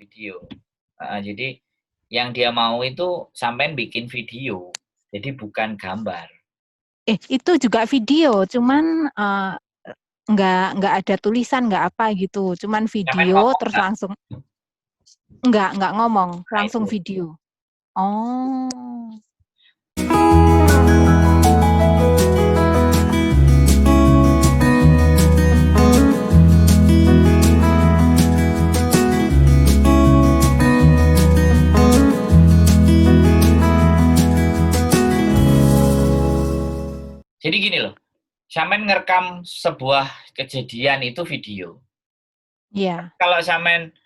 video. Jadi yang dia mau itu sampean bikin video, jadi bukan gambar. Itu juga video, cuman nggak ada tulisan, nggak apa gitu, cuman video terus Enggak? langsung nggak ngomong, Nah, langsung itu. video. Oh. Jadi gini loh, sampean ngerekam sebuah kejadian itu video. Iya. Kalau sampean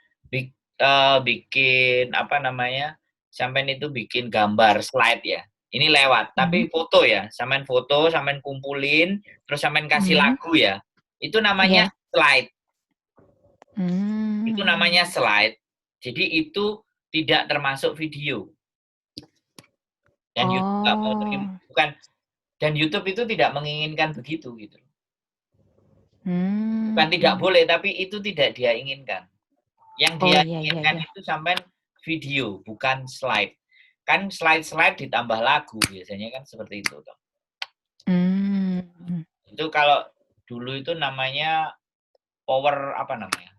bikin apa namanya, sampean itu bikin gambar slide ya. Ini lewat, tapi foto ya. Sampean foto, sampean kumpulin, terus sampean kasih lagu ya. Itu namanya slide. Itu namanya slide. Jadi itu tidak termasuk video. Dan YouTube nggak mau terima, bukan. Dan YouTube itu tidak menginginkan begitu gitu. Bukan tidak boleh, tapi itu tidak dia inginkan. Yang dia inginkan itu sampai video, bukan slide. Kan slide-slide ditambah lagu biasanya kan seperti itu toh. Itu kalau dulu itu namanya PowerPoint.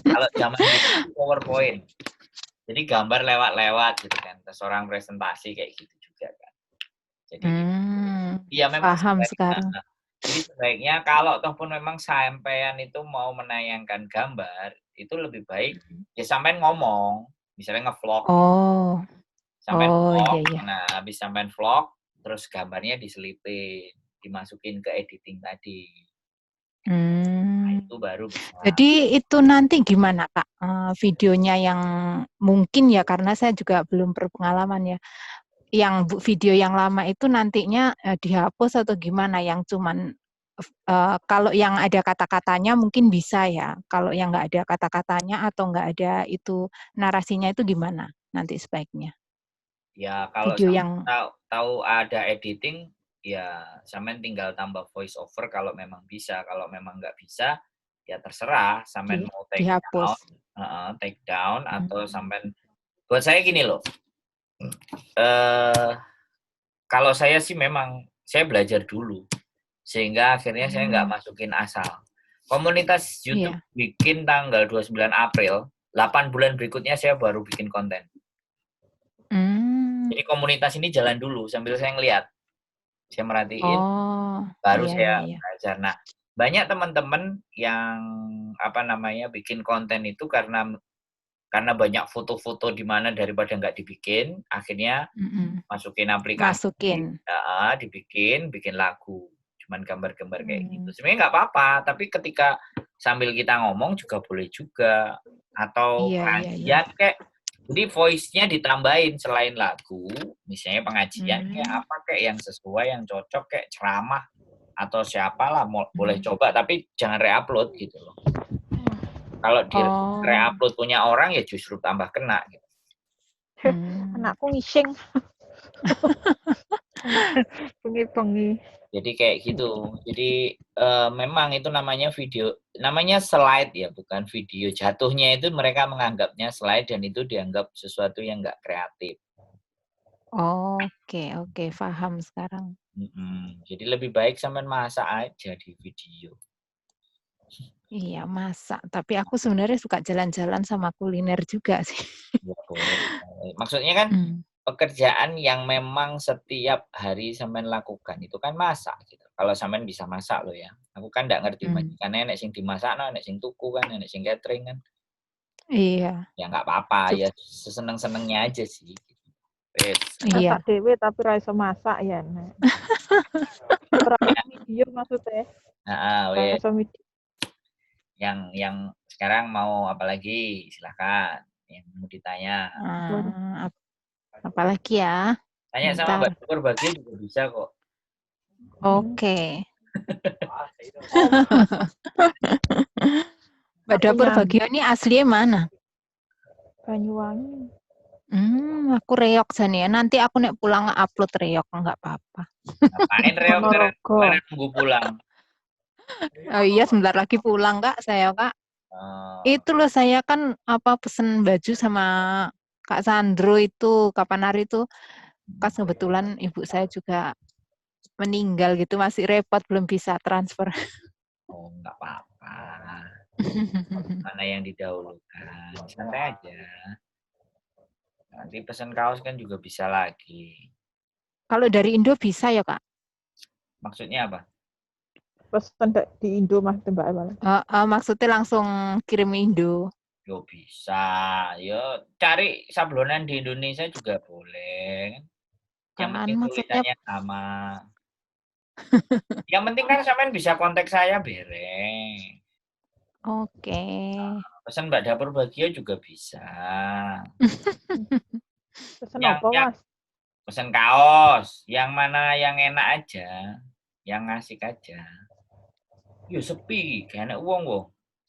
Kalau zaman dulu PowerPoint. Jadi gambar lewat-lewat gitu kan. Terus orang presentasi kayak gitu juga kan. Jadi ya memang paham sekarang. Jadi sebaiknya kalau toh pun memang sampean itu mau menayangkan gambar, itu lebih baik ya sampean ngomong, misalnya nge-vlog. Sampean vlog, nah habis sampean vlog, terus gambarnya diselipin, dimasukin ke editing tadi. Nah, itu baru bisa. Jadi itu nanti gimana Kak, videonya yang mungkin ya, karena saya juga belum berpengalaman ya, yang video yang lama itu nantinya dihapus atau gimana, yang cuman kalau yang ada kata-katanya mungkin bisa ya, kalau yang nggak ada kata-katanya atau nggak ada itu narasinya itu gimana nanti sebaiknya? Ya kalau Video yang tahu ada editing, ya sampean tinggal tambah voice over kalau memang bisa. Kalau memang nggak bisa, ya terserah sampean mau take down atau sampean. Buat saya gini loh, kalau saya sih memang saya belajar dulu, sehingga akhirnya saya nggak masukin asal. Komunitas YouTube bikin tanggal 29 April, 8 bulan berikutnya saya baru bikin konten. Jadi komunitas ini jalan dulu sambil saya ngeliat. Saya merhatiin, baru saya belajar. Nah, banyak teman-teman yang bikin konten itu karena banyak foto-foto di mana daripada nggak dibikin, akhirnya masukin aplikasi, bikin lagu, cuman gambar-gambar kayak gitu. Sebenarnya nggak apa-apa, tapi ketika sambil kita ngomong juga boleh juga, atau pengajian kayak. Jadi voice-nya ditambahin selain lagu, misalnya pengajian kayak apa kayak yang sesuai, yang cocok kayak ceramah atau siapalah boleh coba, tapi jangan re-upload gitu loh. Kalau di re-upload punya orang ya justru tambah kena gitu. Anakku ngising. Bengi-bengi. Jadi kayak gitu. Jadi memang itu namanya video, namanya slide ya, bukan video. Jatuhnya itu mereka menganggapnya slide dan itu dianggap sesuatu yang nggak kreatif. Oke, paham sekarang. Jadi lebih baik sampean masak aja di video. Iya, masak. Tapi aku sebenarnya suka jalan-jalan sama kuliner juga sih. Ya, boleh. Maksudnya kan pekerjaan yang memang setiap hari sampean lakukan itu kan masak gitu. Kalau sampean bisa masak loh ya. Aku kan nggak ngerti majikannya, nek sing dimasak, nek sing tuku kan, nek sing catering kan. Iya. Ya nggak apa-apa, ya seseneng-senengnya aja sih. Masak dewe tapi ra iso masak ya. Video maksudnya. Yang sekarang mau apalagi, silakan yang mau ditanya. Apalagi ya? Tanya sama Mbak Dapur Bagio juga bisa kok. Oke. Mbak Dapur Bagio ini aslinya mana? Banyuwangi. Aku reok sana ya. Nanti aku nek pulang upload reok, nggak apa-apa. Ngapain reok nunggu pulang? Oh iya, sebentar lagi pulang Kak, saya Kak. Itu loh saya kan pesen baju sama Kak Sandro itu kapan hari itu pas kebetulan ibu saya juga meninggal gitu masih repot belum bisa transfer. Oh, nggak apa-apa. Mana yang didahulukan, santai aja. Nanti pesan kaos kan juga bisa lagi. Kalau dari Indo bisa ya Kak? Maksudnya apa? Pesan di Indo Mas Mbak Emal. Maksudnya langsung kirim Indo. Yo bisa, yo cari sablonan di Indonesia juga boleh. Yang Kan penting maksudnya tulisannya sama. Yang penting kan sampean bisa kontak saya bereng. oke. Pesan Mbak Dapur Bahagia juga bisa. Pesan Yang apa yang Mas? pesan kaos, yang mana yang enak aja, yang ngasih aja. Yo sepi, gak enak uang wo.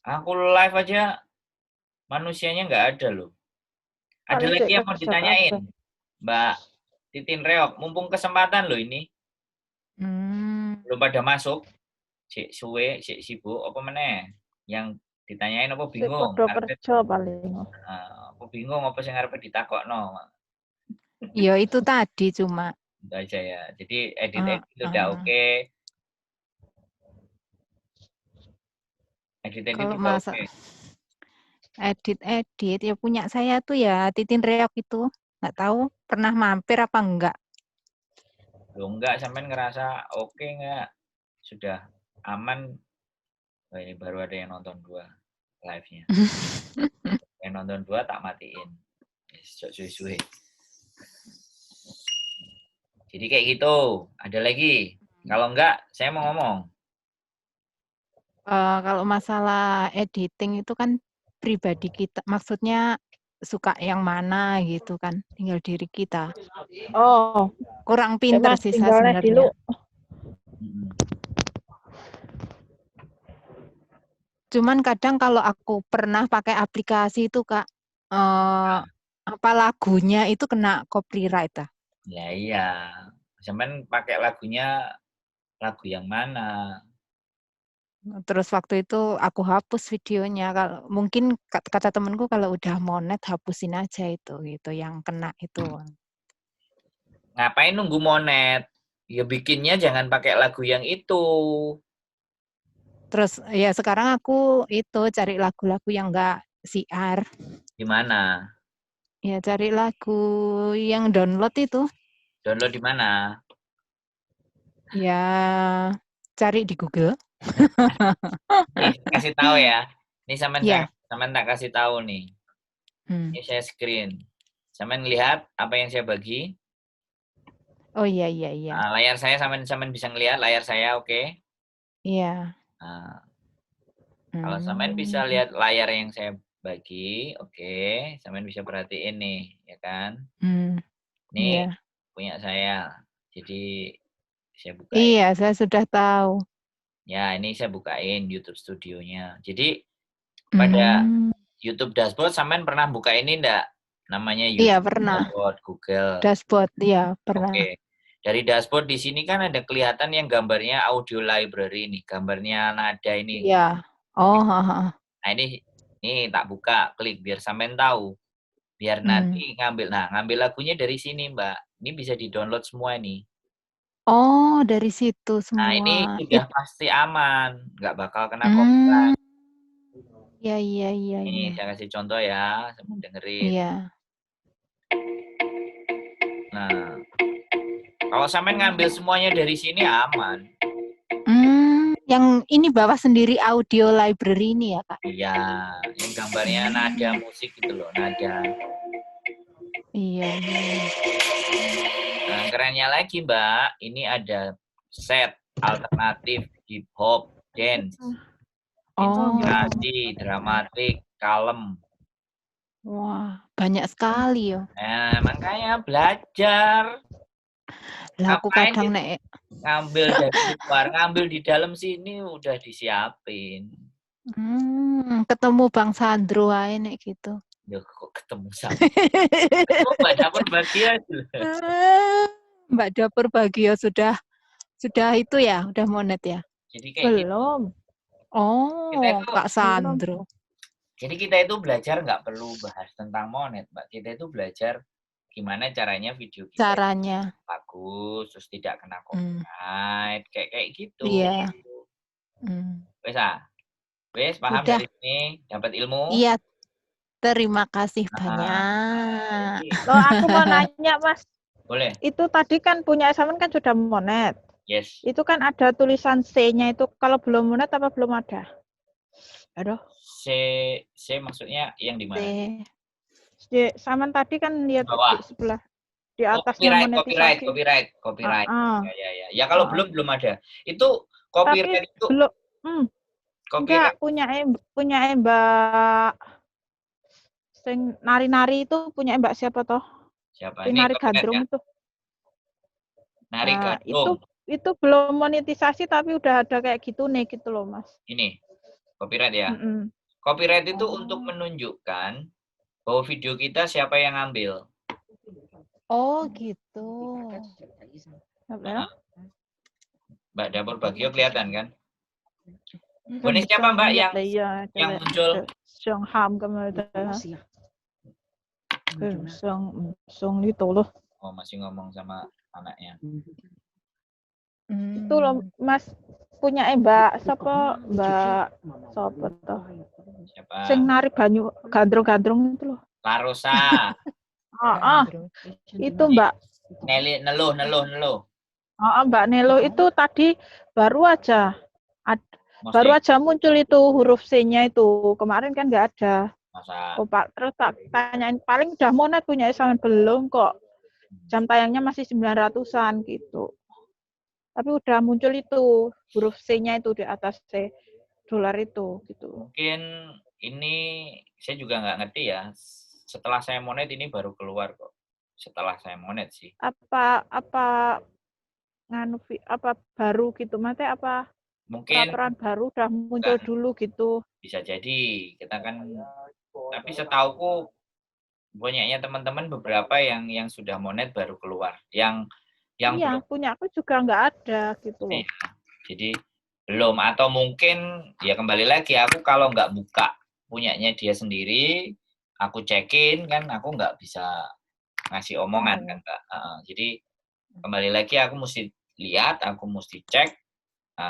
Aku live aja manusianya nggak ada loh. Ada Paling lagi cek yang mau kerja ditanyain, kabeh. Mbak Titin Reok. Mumpung kesempatan loh ini. Belum pada masuk. Cek suwe, cek sibuk, apa meneh? Yang ditanyain apa Sik bingung? padha kerja paling. Apa bingung apa sing arepe ditakokno? Ya itu tadi cuma. Itu aja ya. Jadi edit-edit udah uh, oke. Edit-edit Kalau udah masa oke. edit ya punya saya tuh ya Titin Reok itu. Nggak tahu pernah mampir apa enggak. Loh enggak, sampean ngerasa oke enggak? Sudah aman? Oh, ini baru ada yang nonton 2 live-nya. Yang nonton 2 tak matiin. Suwe-suwe. Jadi kayak gitu. Ada lagi? Kalau enggak, saya mau ngomong. Kalau masalah editing itu kan pribadi kita, maksudnya suka yang mana gitu kan, tinggal diri kita. Oh, Kurang pinter Mas sih saya tinggalnya dulu. sebenarnya. Cuman kadang kalau aku pernah pakai aplikasi itu Kak, apa lagunya itu kena copyright. Ya iya. Sampean pakai lagunya lagu yang mana? Terus waktu itu aku hapus videonya. Kalau mungkin kata temenku kalau udah monet hapusin aja itu gitu yang kena itu. Ngapain nunggu monet? Ya bikinnya jangan pakai lagu yang itu. Terus ya sekarang aku itu cari lagu-lagu yang enggak siar. Gimana? Ya cari lagu yang download itu. Download di mana? Ya cari di Google. Nih, kasih tahu ya. Ini Ya. sampean tak kasih tahu nih. Ini saya screen. Sampean lihat apa yang saya bagi? Oh iya. Layar saya sampean bisa ngelihat layar saya, oke? Iya. Nah, kalau sampean bisa lihat layar yang saya bagi, oke. Sampean bisa perhatiin nih, ya kan? Ini punya saya. Jadi saya bukain. Iya, saya sudah tahu. Ya, ini saya bukain YouTube Studionya. Jadi pada YouTube Dashboard sampean pernah buka ini enggak? Namanya YouTube Iya, pernah. Dashboard Google. Dashboard, iya, pernah. Oke. Dari dashboard di sini kan ada kelihatan yang gambarnya audio library nih, gambarnya nada ini. Iya. Oh, Nah, ini tak buka, klik biar sampean tahu. Biar nanti ngambil lagunya dari sini, Mbak. Ini bisa di-download semua nih. Oh, dari situ semua. Nah, ini sudah pasti aman, nggak bakal kena copyright. Iya. Ini saya kasih contoh ya, sambil dengerin. Iya. Nah, kalau sampean ngambil semuanya dari sini aman. Yang ini bawa sendiri audio library ini ya, Kak? Iya, yang gambarnya nada musik gitu loh, nada. Iya. Nah, kerennya lagi, Mbak, ini ada set alternatif, hip hop, dance, inspirasi, dramatik, kalem. Wah, banyak sekali ya. Nah, makanya belajar. Lah aku kadang ngambil dari luar, ngambil di dalam sini udah disiapin. Ketemu Bang Sandro aja nek gitu. Ya kok ketemu sama. Mbak Dapur Bahagia. Mbak Dapur Bahagia sudah itu ya, udah monet ya. Jadi kayak belum. Gitu. Kita Oh, itu, Kak Sandro. Jadi kita itu belajar nggak perlu bahas tentang monet, Mbak. Kita itu belajar gimana caranya video kita Caranya. bagus, terus tidak kena copyright, kayak gitu. Iya. Wes wes paham Sudah. dari sini, dapat ilmu. Iya, terima kasih Nah, banyak. Loh, aku mau nanya, Mas. boleh. Itu tadi kan punya Samen kan sudah monet. Yes. Itu kan ada tulisan C-nya itu kalau belum monet apa belum ada? Aduh. C maksudnya yang di mana? Samen tadi kan lihat Bawah. di sebelah di atasnya monetisasi. Copyright. Ya. Ya kalau belum ada. Itu copyright Tapi itu belum. copyright. Enggak punya Mbak sing nari-nari itu punya Mbak siapa toh? Siapa? Sing Ini nari copyright gandrung ya? itu. Nari gandrung. Itu belum monetisasi tapi udah ada kayak gitu nih gitu loh, Mas. Ini copyright ya. Copyright itu untuk menunjukkan bahwa video kita siapa yang ngambil. Oh gitu. Apa? Mbak Dapur Bagio kelihatan kan? Ini siapa Mbak yang muncul? Ham kemudian. Song itu loh. Oh, masih ngomong sama anaknya. Itu loh, Mas punya Mbak siapa? Mbak siapa toh? Siapa? Sing nari banyu gandrung-gandrung itu loh. Larosa. Itu Mbak Nelly Neluh. Mbak Nelo itu tadi baru aja muncul itu huruf C-nya itu. Kemarin kan nggak ada. Masa? Terus tak tanyain paling udah monet punya Samen belum kok. Jam tayangnya masih 900-an gitu. Tapi udah muncul itu huruf C-nya itu di atas C dolar itu gitu. Mungkin ini saya juga nggak ngerti ya. Setelah saya monet ini baru keluar kok. Setelah saya monet sih. Apa baru gitu? Maksudnya apa? Mungkin peraturan baru udah muncul dulu gitu. Bisa jadi kita kan. Tapi setauku banyaknya teman-teman beberapa yang sudah monet baru keluar. Yang iya, punya aku juga nggak ada gitu loh. Iya, jadi belum atau mungkin ya kembali lagi aku kalau nggak buka punyanya dia sendiri, aku cekin kan aku nggak bisa ngasih omongan kan Kak. Jadi kembali lagi aku mesti lihat, aku mesti cek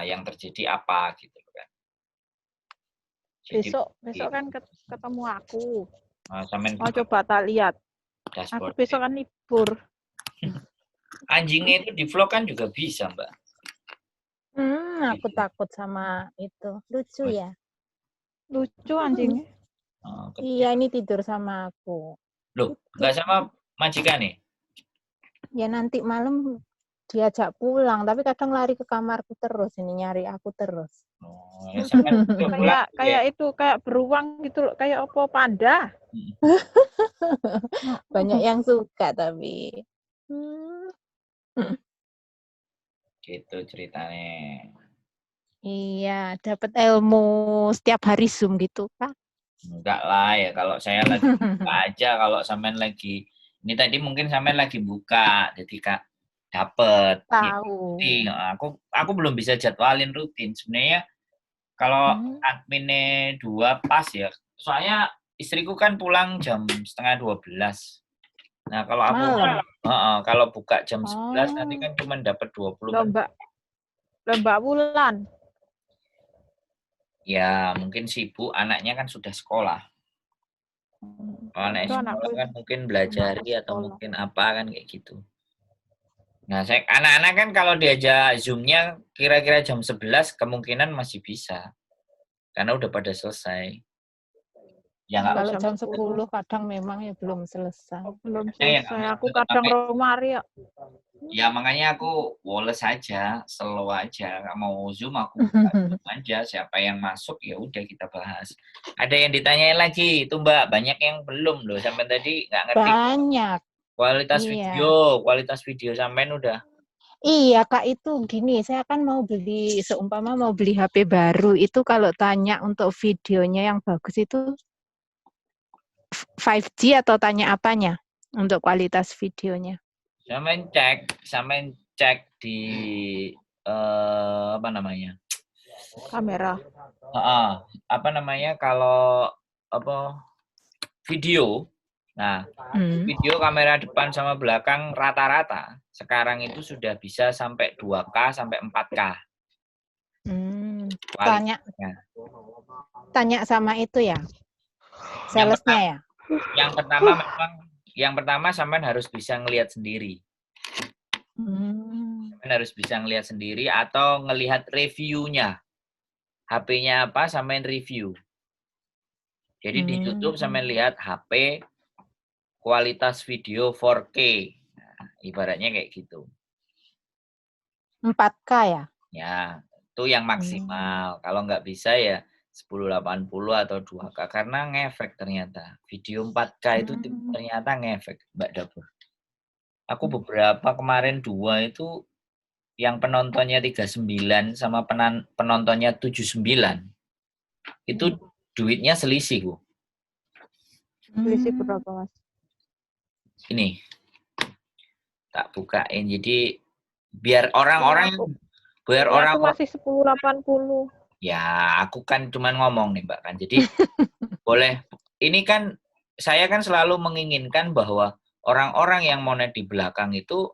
yang terjadi apa gitu kan. Jadi, besok kan ketemu aku. Mau coba tak lihat. Dashboard. Aku besok kan libur. Anjingnya itu di vlog kan juga bisa, Mbak. Aku takut sama itu. Lucu ya? Lucu anjingnya. Iya, ini tidur sama aku. Loh, nggak sama majikan nih? Ya nanti malam diajak pulang, tapi kadang lari ke kamarku terus, ini nyari aku terus. Kayak itu, kayak beruang gitu, kayak apa panda. Banyak yang suka tapi. Gitu ceritanya. Iya, dapat ilmu setiap hari Zoom gitu, Kak? Enggak lah ya, kalau saya lagi buka aja, kalau sampean lagi, ini tadi mungkin sampean lagi buka, jadi Kak dapet. Tahu. Ya, aku belum bisa jadwalin rutin. Sebenarnya kalau adminnya 2 pas ya, soalnya istriku kan pulang jam 11:30. Nah, kalau aku kalau buka jam 11 nanti kan cuma dapat 20 menit. Lomba bulan. Ya, mungkin sibuk, anaknya kan sudah sekolah. Kalau anaknya sekolah kan mungkin belajar atau mungkin apa kan kayak gitu. Nah, anak-anak kan kalau diajak Zoom-nya kira-kira jam 11 kemungkinan masih bisa. Karena udah pada selesai. Ya, kalau jam 10 kadang memang ya belum selesai. Belum selesai. Aku kadang romari ya. Ya makanya aku woles aja, slow aja. Mau Zoom aku Zoom aja. Siapa yang masuk ya udah kita bahas. Ada yang ditanyain lagi, itu Mbak, banyak yang belum loh. Sampai tadi nggak ngerti. Banyak. Kualitas video sampean udah. Iya Kak, itu gini, saya kan seumpama mau beli HP baru, itu kalau tanya untuk videonya yang bagus itu 5G atau tanya apanya untuk kualitas videonya? Sampean cek di apa namanya? Kamera. Apa namanya kalau video. Nah, video kamera depan sama belakang rata-rata sekarang itu sudah bisa sampai 2K sampai 4K. Tanya sama itu ya, salesnya ya. Yang pertama sampean harus bisa ngelihat sendiri. Sampean harus bisa ngelihat sendiri atau ngelihat reviewnya. HP-nya apa, sampean review. Jadi di YouTube sampean lihat HP kualitas video 4K. Nah, ibaratnya kayak gitu. 4K ya? Ya, itu yang maksimal. Kalau nggak bisa ya 1080 atau 2K karena ngefek ternyata. Video 4K itu ternyata ngefek, Mbak Dapur. Aku beberapa kemarin 2 itu yang penontonnya 39 sama penontonnya 79. Itu duitnya selisih, Bu. Selisih berapa, Mas? Ini. Tak bukain. Jadi biar orang-orang aku masih 1080. Ya, aku kan cuman ngomong nih, Mbak kan. Jadi boleh. Ini kan saya kan selalu menginginkan bahwa orang-orang yang monet di belakang itu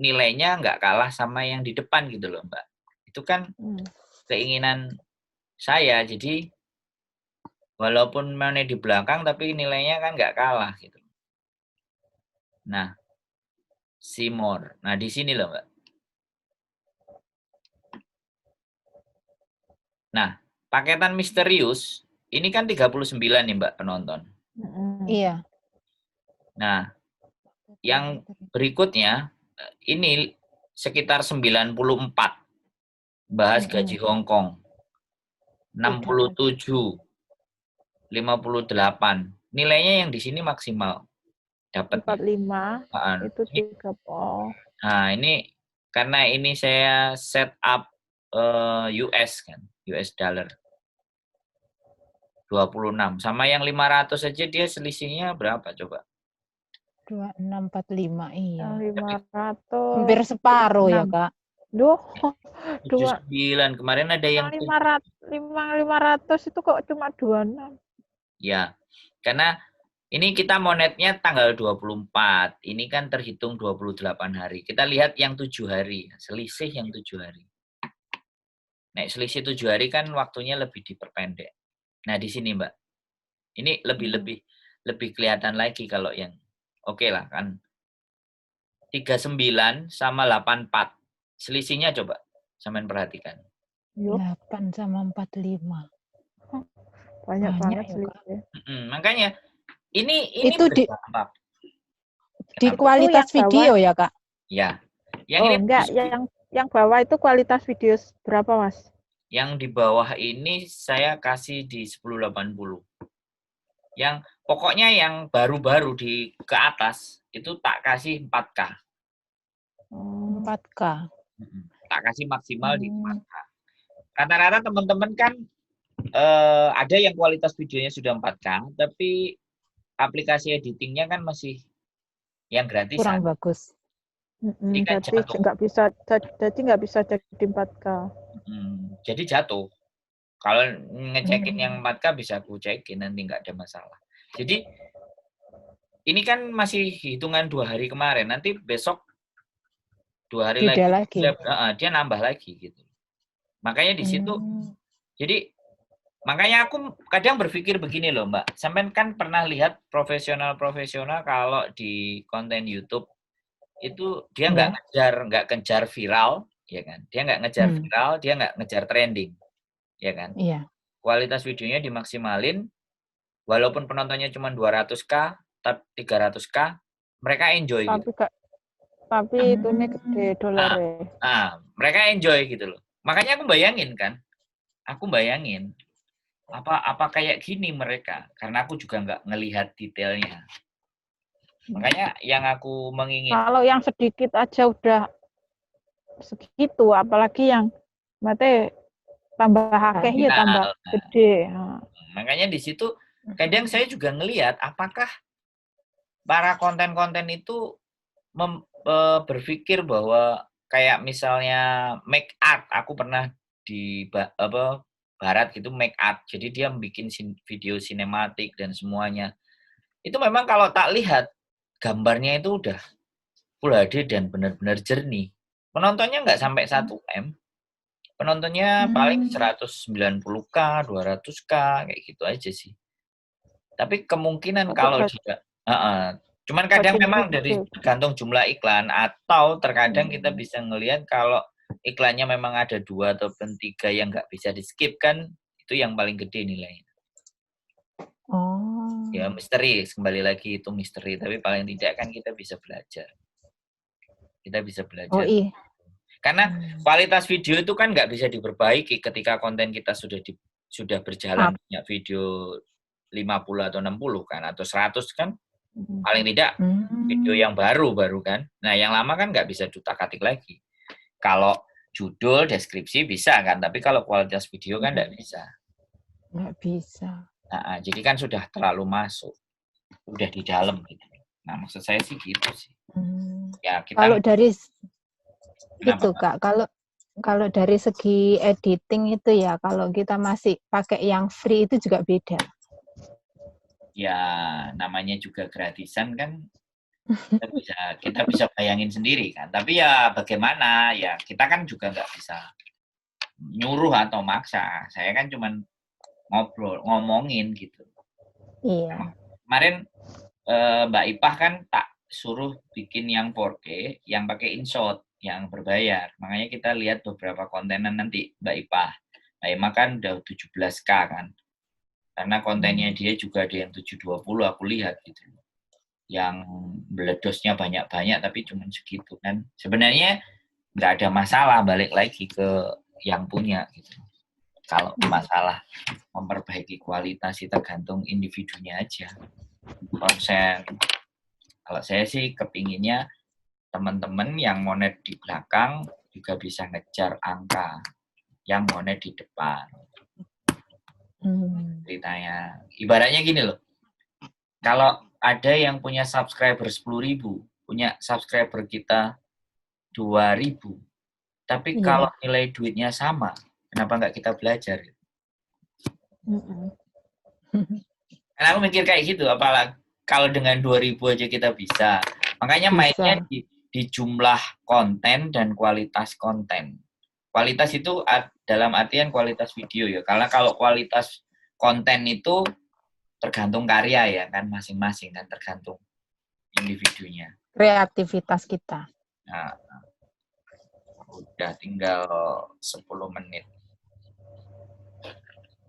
nilainya nggak kalah sama yang di depan gitu loh, Mbak. Itu kan keinginan saya. Jadi walaupun monet di belakang tapi nilainya kan nggak kalah gitu. Nah, see more. Nah, di sini loh, Mbak. Nah, paketan misterius ini kan 39 nih, Mbak, penonton. Iya. Nah, yang berikutnya ini sekitar 94 bahas gaji Hongkong. 67 58. Nilainya yang di sini maksimal dapat 45 itu 3 Nah, ini karena ini saya set up US kan, US dollar. 26 sama yang 500 aja dia selisihnya berapa coba? 2645 iya. 500 hampir separuh 6. Ya, Kak. 79 kemarin ada yang 500 itu kok cuma 26. Ya. Karena ini kita monetnya tanggal 24. Ini kan terhitung 28 hari. Kita lihat yang 7 hari, selisih yang 7 hari. Nah, selisih 7 hari kan waktunya lebih diperpendek. Nah, di sini, Mbak. Ini lebih kelihatan lagi kalau yang oke lah kan. 39 sama 84. Selisihnya coba sampean perhatikan. 8 sama 45. Banyak banget selisih. Makanya ini itu berdampak. Di kualitas video ya, Kak? Ya. Yang ini enggak, yang bawah itu kualitas video berapa, Mas? Yang di bawah ini saya kasih di 1080. Yang pokoknya yang baru-baru di ke atas itu tak kasih 4K. 4K. Tak kasih maksimal di 4K. Rata-rata teman-teman kan ada yang kualitas videonya sudah 4K, tapi aplikasi editingnya kan masih yang gratis. Kurang bagus. Jadi nggak bisa jadi 4K. Jadi jatuh. Kalau ngecekin yang 4K bisa aku cekin nanti nggak ada masalah. Jadi ini kan masih hitungan 2 hari kemarin. Nanti besok 2 hari lagi. Dia nambah lagi gitu. Makanya di situ. Jadi makanya aku kadang berpikir begini loh, Mbak. Sampean kan pernah lihat profesional kalau di konten YouTube itu dia nggak kejar viral, ya kan? Dia nggak ngejar viral, dia nggak ngejar trending, ya kan? Iya. Kualitas videonya dimaksimalin, walaupun penontonnya cuma 200K, tapi 300K, mereka enjoy gitu. Tapi itunya gede dolarnya. Mereka enjoy gitu loh. Makanya aku bayangin apa kayak gini mereka, karena aku juga nggak ngelihat detailnya. Makanya yang aku menginginkan. Kalau yang sedikit aja udah segitu, apalagi yang mate tambah akeh ya tambah gede. Makanya di situ kadang saya juga ngelihat apakah para konten-konten itu berpikir bahwa kayak misalnya make art, aku pernah barat gitu, make up. Jadi dia bikin video sinematik dan semuanya. Itu memang kalau tak lihat gambarnya itu udah Full HD dan benar-benar jernih. Penontonnya nggak sampai 1M. Penontonnya paling 190K, 200K, kayak gitu aja sih. Tapi kemungkinan kalau juga, cuman kadang memang dari tergantung jumlah iklan, atau terkadang kita bisa ngelihat kalau iklannya memang ada 2 atau 3 yang nggak bisa di skip kan, itu yang paling gede nilainya. Oh. Ya misteri, kembali lagi itu misteri, tapi paling tidak kan kita bisa belajar. Oh iya. Karena kualitas video itu kan nggak bisa diperbaiki ketika konten kita sudah berjalan punya video 50 atau 60 kan, atau 100 kan, paling tidak video yang baru kan. Nah yang lama kan nggak bisa diutak-atik lagi. Kalau judul, deskripsi bisa kan, tapi kalau kualitas video kan nggak bisa. Nggak bisa. Nah, jadi kan sudah terlalu masuk, udah di dalam gitu. Nah maksud saya sih gitu sih. Ya kita. Kalau dari itu Kak, kalau dari segi editing itu ya, kalau kita masih pakai yang free itu juga beda. Ya namanya juga gratisan kan, kita bisa bayangin sendiri kan. Tapi ya bagaimana, ya kita kan juga nggak bisa nyuruh atau maksa. Saya kan cuman ngomongin gitu. Iya. Kemarin Mbak Ipah kan tak suruh bikin yang 4K, yang pakai InShot, yang berbayar. Makanya kita lihat beberapa kontenan nanti Mbak Ipah. Mbak Ipah kan udah 17K kan. Karena kontennya dia juga ada yang 720, aku lihat gitu. Yang meledosnya banyak-banyak tapi cuma segitu kan. Sebenarnya nggak ada masalah, balik lagi ke yang punya gitu. Kalau masalah memperbaiki kualitas itu tergantung individunya aja. Konsen. Kalau saya sih kepinginnya teman-teman yang monet di belakang juga bisa ngejar angka yang monet di depan. Ceritanya ibaratnya gini loh, kalau ada yang punya subscriber 10.000, punya subscriber kita 2.000, tapi kalau nilai duitnya sama, kenapa nggak kita belajar? Karena aku mikir kayak gitu, apalagi kalau dengan 2.000 aja kita bisa. Makanya mainnya di jumlah konten dan kualitas konten. Kualitas itu dalam artian kualitas video ya. Karena kalau kualitas konten itu tergantung karya ya kan, masing-masing kan, tergantung individunya. Kreativitas kita. Nah, udah tinggal 10 menit.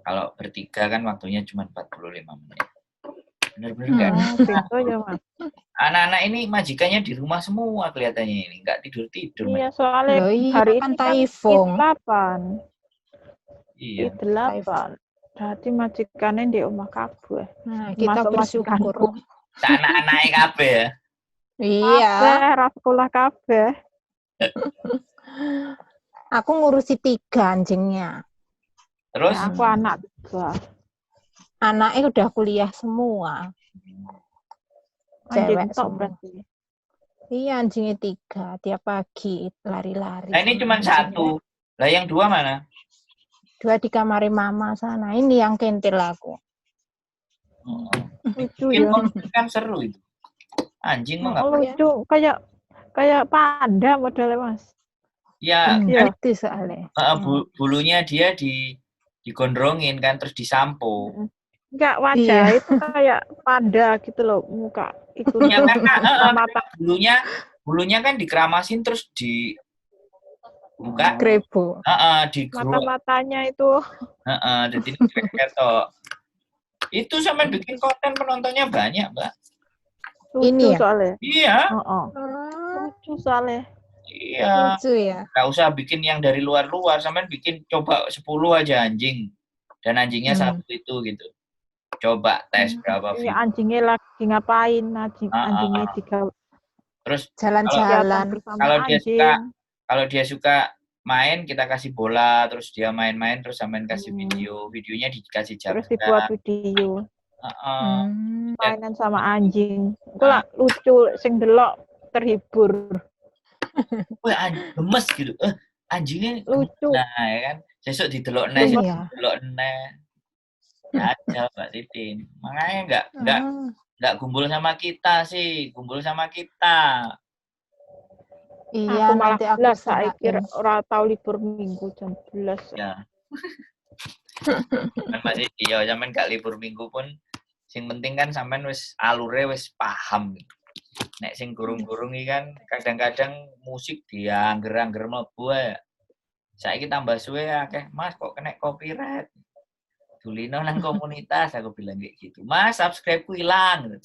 Kalau bertiga kan waktunya cuma 45 menit. Bener-bener nggak? Anak-anak ini majikannya di rumah semua kelihatannya ini, nggak tidur-tidur. Iya, soalnya hari ini kan Id8. Iya. Id8. Berarti majikannya di rumah kabeh. Nah, kita bersyukur. Anak-anaknya kabeh ya. Iya. Kabeh, sekolah kabeh. Aku ngurusi 3 anjingnya. Terus? Ya, aku anak 2. Anaknya udah kuliah semua. Cewek tok berarti. Iya, anjingnya 3. Tiap pagi lari-lari. Nah, ini cuma 1. Lah yang 2 mana? 2 di kamar mama sana. Ini yang kentil aku. Lucu ya. Kan seru itu. Anjing mah nggak lucu. Kayak panda modelnya, Mas. Ya, itu soalnya. Bulunya dia digondrongin kan, terus disampo. Enggak, wajah itu kayak panda gitu loh, muka itu. Ya, karena mata bulunya kan dikeramasin terus di buka. Krebo. Mata-matanya itu. Jadi ketok. Itu sampai bikin konten penontonnya banyak, Mbak. Lucu soalnya. Iya. Lucu soalnya. Iya. Lucu ya. Nggak usah bikin yang dari luar-luar, sampai bikin coba 10 aja anjing. Dan anjingnya 1 itu gitu. Coba tes berapa video. Anjingnya lagi ngapain? Anjingnya juga terus jalan-jalan. Kalau dia suka main, kita kasih bola, terus dia main-main, terus sampean kasih videonya dikasih jam. Terus dibuat video. Mainan sama anjing. Itu lah lucu, sing delok terhibur. Wah, gemes gitu. Anjingnya lucu. Nah, ya kan. Sesuk didelok neh, Iya. didelok neh. Jajal Mbak Titin. Makanya nggak gumbul sama kita sih, gumbul sama kita. Iya, Aku malah nanti aku belas saiki usahain. ora tau libur minggu jam 11. Ya. Kan masih iya, sampean gak libur minggu pun sing penting kan sampean wis alure wis paham. Nek sing gurung-gurung iki kan kadang-kadang musik diangger-angger mlebu ae. Saiki tambah suwe akeh, Mas kok kena copyright. Dulino nang komunitas aku bilang kayak gitu. Mas, subscribe-ku ilang.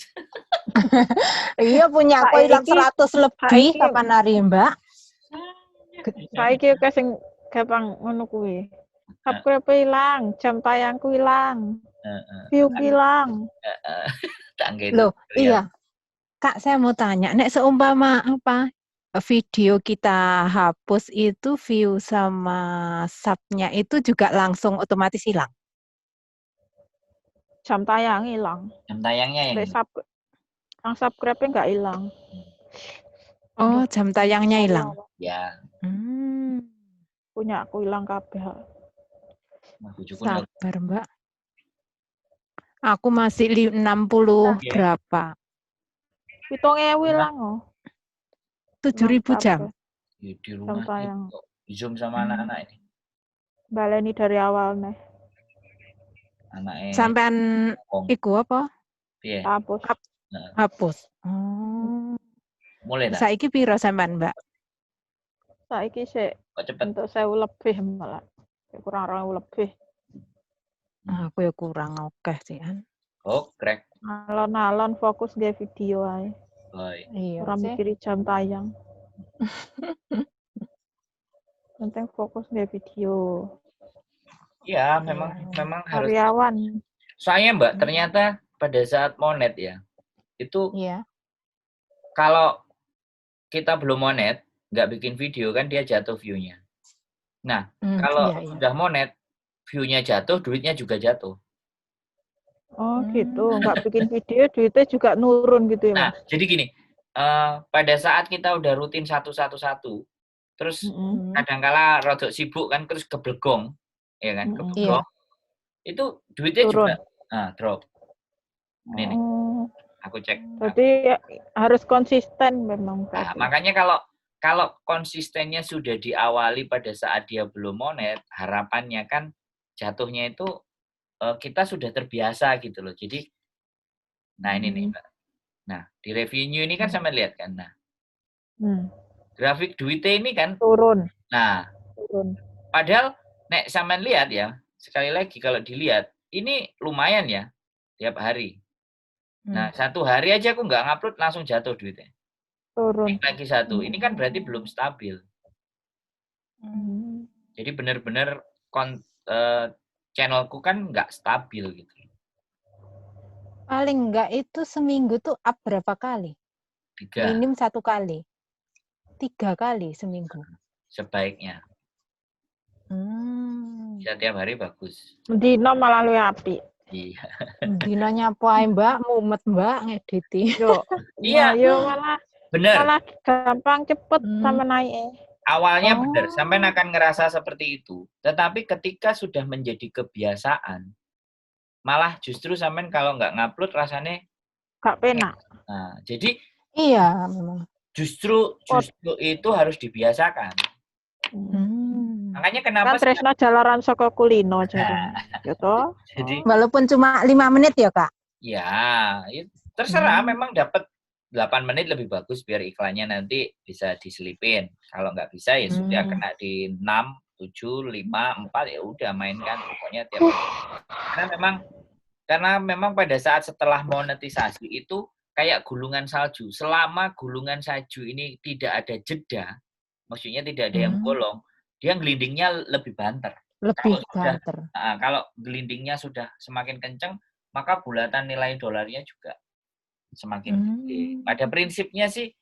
Iya, punya aku hilang 100 lebih saiki- kapan hari, Mbak? Saiki akeh sing gampang ngono kuwi. Subscribe ilang, jam tayangku ilang. View ilang. Loh, iya. Kak, saya mau tanya, nek seumpama apa video kita hapus itu view sama sub-nya itu juga langsung otomatis hilang? Jam tayang ilang. Jam tayangnya yang Yang subscribe-nya nggak hilang. Oh, jam tayangnya hilang. ya. Punya aku hilang kabeh. Sabar, Mbak. Aku masih 60 berapa? 7.000 hilang oh. 7.000 jam. Di rumah tayang. Zoom sama anak-anak ini. Baleni dari awal nih. Anaknya. Sampean iku apa? Piye? Hapus. Hapus. Mulai dah. Saiki piro sampean, Mbak? Saiki sik kok cepet. untuk 1.000 lebih malah. Kurang 2.000 lebih. Aku ya kurang oke sih kan. Oh, krek. Alon-alon fokus nge video ae. Iya. Ora mikiri jam tayang. Penting fokus nge video. Iya, memang harus. Karyawan. Soalnya Mbak, ternyata pada saat monet ya, itu kalau kita belum monet, nggak bikin video kan dia jatuh view-nya. Nah, kalau sudah monet, view-nya jatuh, duitnya juga jatuh. Oh gitu, nggak bikin video, duitnya juga nurun gitu ya Mas? Nah, jadi gini, pada saat kita udah rutin satu, terus kadangkala rodok sibuk kan, terus keblegong, ya kan, keblegong, itu duitnya turun. Juga drop. Ini nih, aku cek. Berarti harus konsisten memang. Nah, makanya kalau konsistennya sudah diawali pada saat dia belum monet, harapannya kan jatuhnya itu kita sudah terbiasa gitu loh. Jadi, nah ini nih Mbak. Nah, di revenue ini kan sama lihat kan. Nah, grafik duitnya ini kan turun. Nah, turun. Padahal nek sampean lihat ya, sekali lagi kalau dilihat, ini lumayan ya tiap hari. Nah, satu hari aja aku nggak ngupload langsung jatuh duitnya. Turun. Lagi satu. Ini kan berarti belum stabil. Jadi benar-benar channelku kan nggak stabil gitu. Paling enggak itu seminggu tuh up berapa kali? 3. Minim 1 kali. 3 kali seminggu. Sebaiknya. Bisa tiap hari bagus. Dino malah luwih apik. Iya. Dino nyapu ae Mbak, mumet Mbak ngediti. Iya, malah bener. Malah gampang cepet sama naik. Awalnya benar, sampai akan ngerasa seperti itu. Tetapi ketika sudah menjadi kebiasaan, malah justru sampean kalau nggak ngupload rasanya gak penak. Nah, jadi iya memang. Justru itu harus dibiasakan. Makanya kenapa kan tresno jalaran saka kulino jadi. Gitu. Jadi walaupun cuma 5 menit ya, Kak? Ya, terserah memang dapat 8 menit lebih bagus biar iklannya nanti bisa diselipin. Kalau nggak bisa ya sudah kena di 6, 7, 5, 4 ya udah mainkan pokoknya tiap karena memang pada saat setelah monetisasi itu kayak gulungan salju. Selama gulungan salju ini tidak ada jeda, maksudnya tidak ada yang bolong, dia gelindingnya lebih banter. Lebih banter. Kalau gelindingnya sudah semakin kencang, maka bulatan nilai dolarnya juga semakin gede. Pada prinsipnya sih,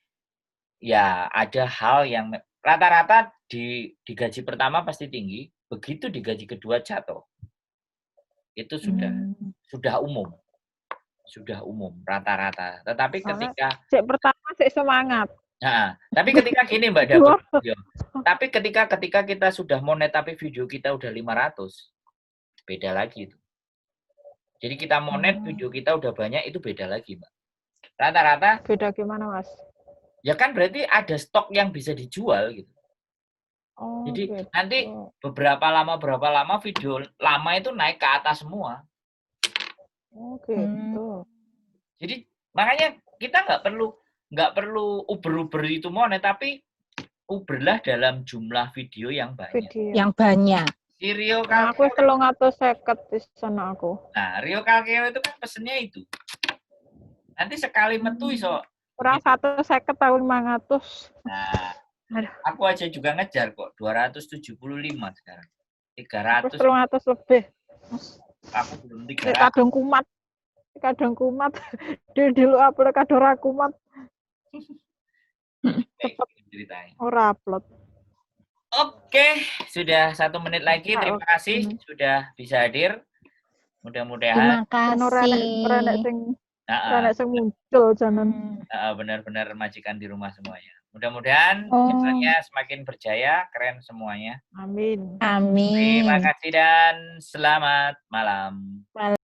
ya ada hal yang rata-rata di gaji pertama pasti tinggi, begitu di gaji kedua jatuh. Itu sudah umum. Sudah umum rata-rata. Tetapi ketika pertama semangat. Nah, tapi ketika gini Mbak Dapur, Tapi ketika kita sudah monet tapi video kita udah 500, beda lagi itu. Jadi kita monet video kita udah banyak, itu beda lagi, Mbak. Rata-rata Beda gimana, Mas? ya kan berarti ada stok yang bisa dijual gitu. Oh, Jadi gitu. nanti berapa lama video lama itu naik ke atas semua. Oh, gitu. Jadi makanya kita nggak perlu uber itu monet, tapi uberlah dalam jumlah video yang banyak. Yang banyak. Si Rio Nah, aku 350 di sana aku. Nah, Rio Calkeo itu kan pesennya itu. Nanti sekali metu iso. Kurang 150 tahun 500. Nah, aku aja juga ngejar kok 275 sekarang. 300. 300 lebih. Aku belum 300. Kadang kumat. Di lu upload kadang ora kumat. Cepet ceritanya. Ora upload. Oke, sudah 1 menit lagi. Terima kasih sudah bisa hadir. Mudah-mudahan. Terima kasih. Renek sing muncul janan. Benar-benar majikan di rumah semuanya. Mudah-mudahan channelnya semakin berjaya, keren semuanya. Amin. Amin. Terima kasih dan selamat malam.